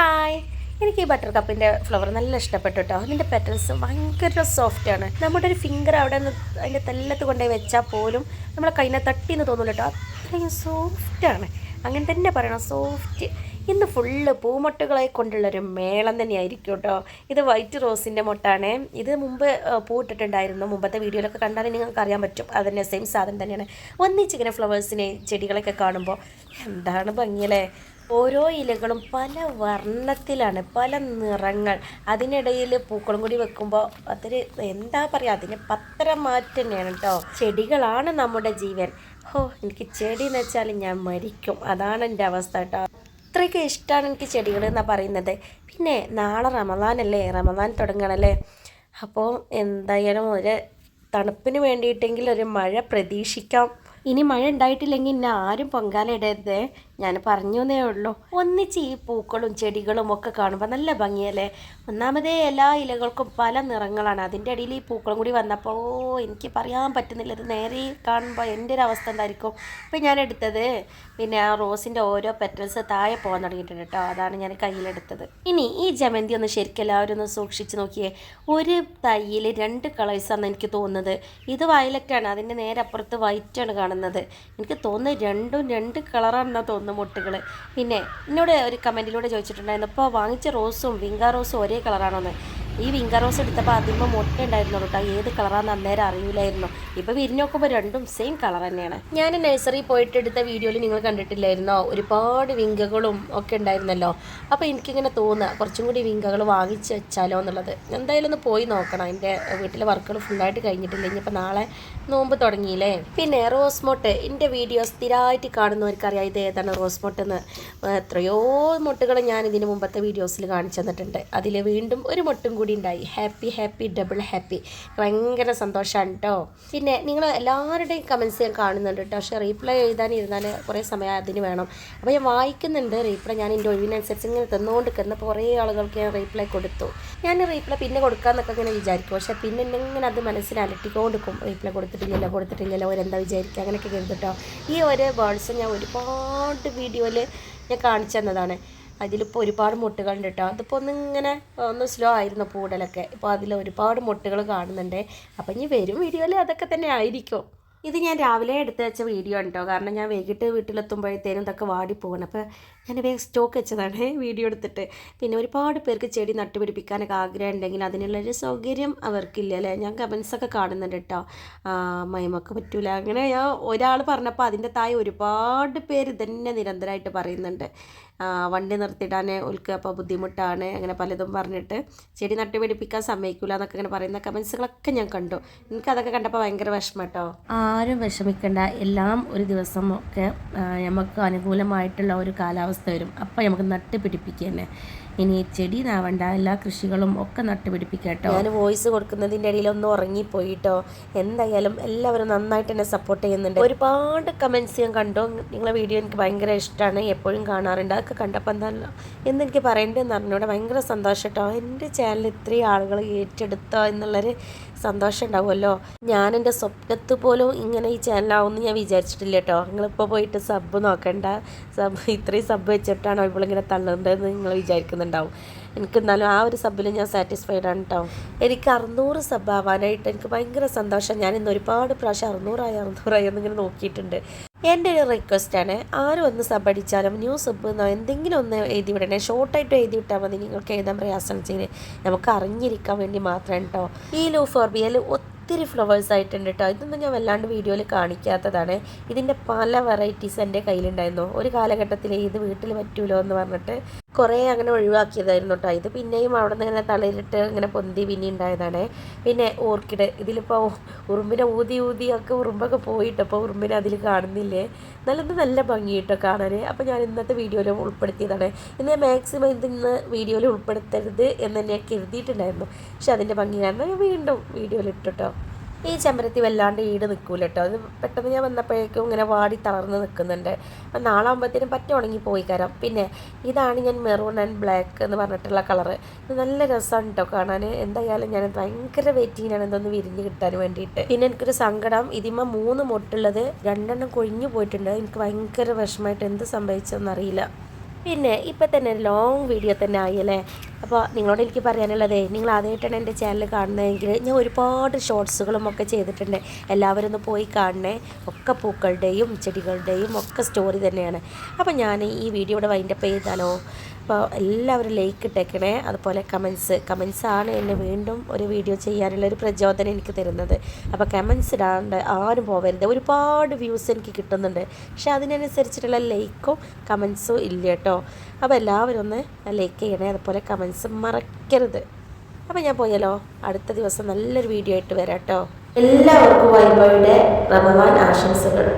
Hi, എനിക്ക് ഈ butter കപ്പിൻ്റെ ഫ്ലവർ നല്ല ഇഷ്ടപ്പെട്ടു കേട്ടോ. അതിൻ്റെ പെറ്റൽസ് ഭയങ്കര സോഫ്റ്റാണ്. നമ്മുടെ ഒരു ഫിംഗർ അവിടെ നിന്ന് അതിൻ്റെ തെല്ലത്ത് കൊണ്ടുപോയി വെച്ചാൽ പോലും നമ്മളെ കൈനെ തട്ടിന്ന് തോന്നില്ല കേട്ടോ. അത്രയും സോഫ്റ്റാണ്. അങ്ങനെ തന്നെ പറയണം, സോഫ്റ്റ്. ഇന്ന് ഫുള്ള് പൂമൊട്ടുകളെ കൊണ്ടുള്ളൊരു മേളം തന്നെയായിരിക്കും കേട്ടോ. ഇത് വൈറ്റ് റോസിൻ്റെ മുട്ടാണ്. ഇത് മുമ്പ് പൂട്ടിട്ടുണ്ടായിരുന്നു. മുമ്പത്തെ വീഡിയോയിലൊക്കെ കണ്ടാൽ നിങ്ങൾക്ക് അറിയാൻ പറ്റും. അതന്നെ സെയിം സാധനം തന്നെയാണ്. ഒന്നിച്ചിങ്ങനെ ഫ്ലവേഴ്സിനെ ചെടികളൊക്കെ കാണുമ്പോൾ എന്താണ് ഭംഗിയല്ലേ. ഓരോ ഇലകളും പല വർണ്ണത്തിലാണ്, പല നിറങ്ങൾ. അതിനിടയിൽ പൂക്കളും കൂടി വെക്കുമ്പോൾ അതൊരു എന്താ പറയുക, അതിന് പത്രം മാറ്റം തന്നെയാണ് കേട്ടോ. ചെടികളാണ് നമ്മുടെ ജീവൻ. എനിക്ക് ചെടി എന്ന് വെച്ചാൽ ഞാൻ മരിക്കും. അതാണ് എൻ്റെ അവസ്ഥ കേട്ടോ. അത്രയ്ക്ക് ഇഷ്ടമാണ് എനിക്ക് ചെടികൾ എന്നാണ് പറയുന്നത്. പിന്നെ നാളെ റമദാനല്ലേ, റമദാൻ തുടങ്ങണല്ലേ. അപ്പോൾ എന്തായാലും ഒരു തണുപ്പിന് വേണ്ടിയിട്ടെങ്കിൽ ഒരു മഴ പ്രതീക്ഷിക്കാം. ഇനി മഴ ഉണ്ടായിട്ടില്ലെങ്കിൽ ഇന്നെ ആരും പൊങ്കാല ഇടരുത്, ഞാൻ പറഞ്ഞേ ഉള്ളൂ. ഒന്നിച്ച് ഈ പൂക്കളും ചെടികളും ഒക്കെ കാണുമ്പോൾ നല്ല ഭംഗിയല്ലേ. ഒന്നാമതേ എല്ലാ ഇലകൾക്കും പല നിറങ്ങളാണ്. അതിൻ്റെ ഇടയിൽ ഈ പൂക്കളും കൂടി വന്നപ്പോൾ എനിക്ക് പറയാൻ പറ്റുന്നില്ല. ഇത് നേരെ കാണുമ്പോൾ എൻ്റെ ഒരു അവസ്ഥ എന്തായിരിക്കും. ഇപ്പം ഞാൻ എടുത്തത് പിന്നെ ആ റോസിൻ്റെ ഓരോ പെറ്റൽസ് താഴെ പോകാൻ തുടങ്ങിയിട്ടുണ്ട് കേട്ടോ. അതാണ് ഞാൻ കയ്യിലെടുത്തത്. ഇനി ഈ ജമന്തി ഒന്ന് ശരിക്കും എല്ലാവരും ഒന്ന് സൂക്ഷിച്ച് നോക്കിയേ. ഒരു തൈയിൽ 2 കളേഴ്സാണെന്ന് എനിക്ക് തോന്നുന്നത്. ഇത് വയലറ്റാണ്, അതിൻ്റെ നേരെ അപ്പുറത്ത് വൈറ്റാണ് കാണുന്നത്. എനിക്ക് തോന്നുന്നത് രണ്ടും 2 കളറാണെന്നാണ് തോന്നുന്നത് മുട്ടുകൾ. പിന്നെ എന്നോട് ഒരു കമൻറ്റിലൂടെ ചോദിച്ചിട്ടുണ്ടായിരുന്നു, ഇപ്പോൾ വാങ്ങിച്ച റോസും വിങ്കാ റോസും ഒരേ കളറാണോന്ന്. ഈ വിങ്കാ റോസ് എടുത്തപ്പോൾ അതിന്മേൽ മുട്ട ഉണ്ടായിരുന്നു കേട്ടോ. ഏത് കളറാണെന്ന് അന്നേരം അറിയില്ലായിരുന്നു. ഇപ്പോൾ വിരിഞ്ഞ് നോക്കുമ്പോൾ രണ്ടും സെയിം കളർ തന്നെയാണ്. ഞാൻ നഴ്സറി പോയിട്ട് എടുത്ത വീഡിയോയിൽ നിങ്ങൾ കണ്ടിട്ടില്ലായിരുന്നോ, ഒരുപാട് വിങ്കകളും ഒക്കെ ഉണ്ടായിരുന്നല്ലോ. അപ്പോൾ എനിക്കിങ്ങനെ തോന്നുക കുറച്ചും കൂടി വിങ്കകൾ വാങ്ങിച്ച് വെച്ചാലോ എന്നുള്ളത്. എന്തായാലും ഒന്ന് പോയി നോക്കണം. എൻ്റെ വീട്ടിലെ വർക്കുകൾ ഫുള്ളായിട്ട് കഴിഞ്ഞിട്ടില്ല. ഇനിയിപ്പോൾ നാളെ നോമ്പ് തുടങ്ങിയില്ലേ. പിന്നെ റോസ് മൊട്ട്, എൻ്റെ വീഡിയോ സ്ഥിരമായിട്ട് കാണുന്നവർക്കറിയാം ഇത് ഏതാണ് റോസ് മൊട്ടെന്ന്. എത്രയോ മൊട്ടുകൾ ഞാൻ ഇതിന് മുമ്പത്തെ വീഡിയോസിൽ കാണിച്ചു തന്നിട്ടുണ്ട്. അതിൽ വീണ്ടും ഒരു മൊട്ടും കൂടി ഉണ്ടായി. Happy double happy. ഭയങ്കര സന്തോഷമാണ് കേട്ടോ. പിന്നെ നിങ്ങൾ എല്ലാവരുടെയും കമൻസ് ഞാൻ കാണുന്നുണ്ട് കേട്ടോ. പക്ഷേ റീപ്ലൈ എഴുതാനിരുന്നാൽ കുറേ സമയം അതിന് വേണം. അപ്പോൾ ഞാൻ വായിക്കുന്നുണ്ട് റീപ്ലൈ. ഞാൻ എൻ്റെ ഒഴിവിനനുസരിച്ച് ഇങ്ങനെ തന്നുകൊണ്ടിരിക്കുന്ന കുറേ ആളുകൾക്ക് ഞാൻ റീപ്ലൈ കൊടുത്തു. ഞാൻ റീപ്ലൈ പിന്നെ കൊടുക്കാമെന്നൊക്കെ ഇങ്ങനെ വിചാരിക്കും. പക്ഷേ പിന്നെ ഇങ്ങനെ അത് മനസ്സിൽ അലട്ടിക്കൊണ്ടിരിക്കും. റീപ്ലൈ കൊടുത്തിട്ടില്ലല്ലോ അവരെന്താ വിചാരിക്കുക, അങ്ങനെയൊക്കെ കരുതിട്ടോ. ഈ ഒരു വേർഡ്സ് ഞാൻ ഒരുപാട് വീഡിയോയിൽ ഞാൻ കാണിച്ചു തന്നതാണ്. അതിലിപ്പോൾ ഒരുപാട് മുട്ടുകളുണ്ട് കേട്ടോ. അതിപ്പോൾ ഒന്ന് സ്ലോ ആയിരുന്നു പൂടലൊക്കെ. ഇപ്പോൾ അതിൽ ഒരുപാട് മുട്ടുകൾ കാണുന്നുണ്ട്. അപ്പം ഇനി വരും വീഡിയോയിൽ അതൊക്കെ തന്നെ ആയിരിക്കും. ഇത് ഞാൻ രാവിലെ എടുത്ത് വെച്ച വീഡിയോ ഉണ്ടോ, കാരണം ഞാൻ വൈകിട്ട് വീട്ടിലെത്തുമ്പോഴത്തേനും ഇതൊക്കെ വാടിപ്പോകണം. അപ്പോൾ ഞാൻ വേഗം സ്റ്റോക്ക് വെച്ചതാണ് വീഡിയോ എടുത്തിട്ട്. പിന്നെ ഒരുപാട് പേർക്ക് ചെടി നട്ടുപിടിപ്പിക്കാനൊക്കെ ആഗ്രഹം ഉണ്ടെങ്കിൽ അതിനുള്ളൊരു സൗകര്യം അവർക്കില്ല അല്ലേ. ഞാൻ കമൻസൊക്കെ കാണുന്നുണ്ട് കേട്ടോ. മയമൊക്കെ പറ്റൂല അങ്ങനെ ഒരാൾ പറഞ്ഞപ്പോൾ അതിൻ്റെ താഴെ ഒരുപാട് പേര് ഇതന്നെ നിരന്തരമായിട്ട് പറയുന്നുണ്ട്. വണ്ടി നിർത്തിയിടാൻ ഓൽക്ക് അപ്പോൾ ബുദ്ധിമുട്ടാണ്, അങ്ങനെ പലതും പറഞ്ഞിട്ട് ചെടി നട്ടുപിടിപ്പിക്കാൻ സമ്മതിക്കില്ല എന്നൊക്കെ ഇങ്ങനെ പറയുന്ന കമൻസുകളൊക്കെ ഞാൻ കണ്ടു. എനിക്കതൊക്കെ കണ്ടപ്പോൾ ഭയങ്കര വിഷമം കേട്ടോ. ആരും വിഷമിക്കേണ്ട, എല്ലാം ഒരു ദിവസം ഒക്കെ നമുക്ക് അനുകൂലമായിട്ടുള്ള ഒരു കാലാവസ്ഥ വരും. അപ്പോൾ നമുക്ക് നട്ടുപിടിപ്പിക്കുക തന്നെ. ഇനി ചെടി നാവണ്ട, എല്ലാ കൃഷികളും ഒക്കെ നട്ടുപിടിപ്പിക്കുക കേട്ടോ. ഞാൻ വോയിസ് കൊടുക്കുന്നതിൻ്റെ ഇടയിൽ ഒന്ന് ഉറങ്ങിപ്പോയിട്ടോ. എന്തായാലും എല്ലാവരും നന്നായിട്ട് എന്നെ സപ്പോർട്ട് ചെയ്യുന്നുണ്ട്. ഒരുപാട് കമൻസ് ഞാൻ കണ്ടു. നിങ്ങളെ വീഡിയോ എനിക്ക് ഭയങ്കര ഇഷ്ടമാണ്, എപ്പോഴും കാണാറുണ്ട്. അതൊക്കെ കണ്ടപ്പോൾ എന്താണല്ലോ എന്നെനിക്ക് പറയേണ്ടതെന്ന് അറിഞ്ഞൂടെ. ഭയങ്കര സന്തോഷം കേട്ടോ. എൻ്റെ ചാനൽ ഇത്രയും ആളുകൾ ഏറ്റെടുത്തോ എന്നുള്ളൊരു സന്തോഷം ഉണ്ടാവുമല്ലോ. ഞാൻ എൻ്റെ സ്വപ്നത്ത് പോലും ഇങ്ങനെ ഈ ചാനലാവുമെന്ന് ഞാൻ വിചാരിച്ചിട്ടില്ല കേട്ടോ. നിങ്ങളിപ്പോൾ പോയിട്ട് സബ് നോക്കണ്ട, ഇത്രയും സബ് വെച്ചിട്ടാണോ ഇവളിങ്ങനെ തള്ളുന്നതെന്ന് നിങ്ങൾ വിചാരിക്കുന്നുണ്ടാവും. എനിക്കെന്നാലും ആ ഒരു സബ്ബിൽ ഞാൻ സാറ്റിസ്ഫൈഡ് ആണ് കേട്ടോ. എനിക്ക് 600 സബ് ആവാനായിട്ട് എനിക്ക് ഭയങ്കര സന്തോഷം. ഞാൻ ഇന്ന് ഒരുപാട് പ്രാവശ്യം 600 എന്നിങ്ങനെ നോക്കിയിട്ടുണ്ട്. എൻ്റെ ഒരു റിക്വസ്റ്റാണ്, ആരും ഒന്ന് സബ് അടിച്ചാലും ന്യൂ സബ് എന്നോ എന്തെങ്കിലും ഒന്ന് എഴുതി വിടണേ. ഷോർട്ടായിട്ട് എഴുതി വിട്ടാൽ മതി. നിങ്ങൾക്ക് എഴുതാൻ പ്രയാസം ചെയ്ത് നമുക്ക് അറിഞ്ഞിരിക്കാൻ വേണ്ടി മാത്രമാണ് കേട്ടോ. ഈ ലൂഫോർബിയയിൽ ഒത്തിരി ഫ്ലവേഴ്സ് ആയിട്ടുണ്ട് കേട്ടോ. ഇതൊന്നും ഞാൻ വല്ലാണ്ട് വീഡിയോയിൽ കാണിക്കാത്തതാണ്. ഇതിൻ്റെ പല വെറൈറ്റീസ് എൻ്റെ കയ്യിലുണ്ടായിരുന്നു. ഒരു കാലഘട്ടത്തിൽ ഇത് വീട്ടിൽ പറ്റൂലോ എന്ന് പറഞ്ഞിട്ട് കുറേ അങ്ങനെ ഒഴിവാക്കിയതായിരുന്നു കേട്ടോ. ഇത് പിന്നെയും അവിടെ നിന്ന് ഇങ്ങനെ തളരിട്ട് ഇങ്ങനെ പൊന്തി പിന്നെ ഉണ്ടായതാണ്. പിന്നെ ഓർക്കിഡ്, ഇതിലിപ്പോൾ ഉറുമ്പിനെ ഊതിയൊക്കെ ഉറുമ്പൊക്കെ പോയിട്ട് അപ്പോൾ ഉറുമ്പിനെ അതിൽ കാണുന്നില്ലേ. നല്ല ഭംഗി കേട്ടോ കാണാൻ. അപ്പോൾ ഞാൻ ഇന്നത്തെ വീഡിയോയിൽ ഉൾപ്പെടുത്തിയതാണ്. ഇന്ന് മാക്സിമം ഇന്ന് വീഡിയോയിൽ ഉൾപ്പെടുത്തരുത് എന്ന് തന്നെ കരുതിയിട്ടുണ്ടായിരുന്നു. പക്ഷെ അതിൻ്റെ ഭംഗി കാരണം ഞാൻ വീണ്ടും വീഡിയോയിൽ ഇട്ടോ. ഈ ചെമ്പരത്തി വല്ലാണ്ട് ഈട് നിൽക്കൂല കേട്ടോ. അത് പെട്ടെന്ന് ഞാൻ വന്നപ്പോഴേക്കും ഇങ്ങനെ വാടി തളർന്ന് നിൽക്കുന്നുണ്ട്. അപ്പം നാളെ ആകുമ്പോഴത്തേനും പറ്റ ഉണങ്ങി പോയി കയറാം. പിന്നെ ഇതാണ് ഞാൻ മെറൂൺ ആൻഡ് ബ്ലാക്ക് എന്ന് പറഞ്ഞിട്ടുള്ള കളറ്. ഇത് നല്ല രസമാണ് കേട്ടോ കാണാൻ. എന്തായാലും ഞാൻ ഭയങ്കര വെയിറ്റിങ്ങിനാണ് ഇതൊന്ന് വിരിഞ്ഞ് കിട്ടാൻ വേണ്ടിയിട്ട്. പിന്നെ എനിക്കൊരു സങ്കടം, ഇതിമ്മ 3 മൊട്ടുള്ളത് 2 കൊഴിഞ്ഞു പോയിട്ടുണ്ട്. എനിക്ക് ഭയങ്കര വിഷമമായിട്ട് എന്ത് സംഭവിച്ചതെന്നറിയില്ല. പിന്നെ ഇപ്പം തന്നെ ലോങ് വീഡിയോ തന്നെ ആയല്ലേ. അപ്പോൾ നിങ്ങളോട് എനിക്ക് പറയാനുള്ളതേ, നിങ്ങൾ ആദ്യമായിട്ടാണ് എൻ്റെ ചാനൽ കാണുന്നതെങ്കിൽ ഞാൻ ഒരുപാട് ഷോർട്സുകളും ഒക്കെ ചെയ്തിട്ടുണ്ട്. എല്ലാവരും ഒന്ന് പോയി കാണണേ. ഒക്കെ പൂക്കളുടെയും ചെടികളുടെയും ഒക്കെ സ്റ്റോറി തന്നെയാണ്. അപ്പോൾ ഞാൻ ഈ വീഡിയോ ഇവിടെ വൈൻഡപ്പ് ചെയ്താലോ. അപ്പോൾ എല്ലാവരും ലൈക്ക് ഇട്ടേക്കണേ. അതുപോലെ കമൻസാണ് എന്നെ വീണ്ടും ഒരു വീഡിയോ ചെയ്യാനുള്ള ഒരു പ്രചോദനം എനിക്ക് തരുന്നത്. അപ്പോൾ കമൻസ് ഇടാണ്ട് ആരും പോവരുത്. ഒരുപാട് വ്യൂസ് എനിക്ക് കിട്ടുന്നുണ്ട്, പക്ഷെ അതിനനുസരിച്ചിട്ടുള്ള ലൈക്കും കമൻസും ഇല്ല കേട്ടോ. അപ്പോൾ എല്ലാവരും ഒന്ന് ലൈക്ക് ചെയ്യണേ, അതുപോലെ കമൻസ് മറക്കരുത്. അപ്പോൾ ഞാൻ പോയാലോ, അടുത്ത ദിവസം നല്ലൊരു വീഡിയോ ആയിട്ട് വരാം കേട്ടോ. എല്ലാവർക്കും വൈബയുടെ റമദാൻ ആശംസകൾ.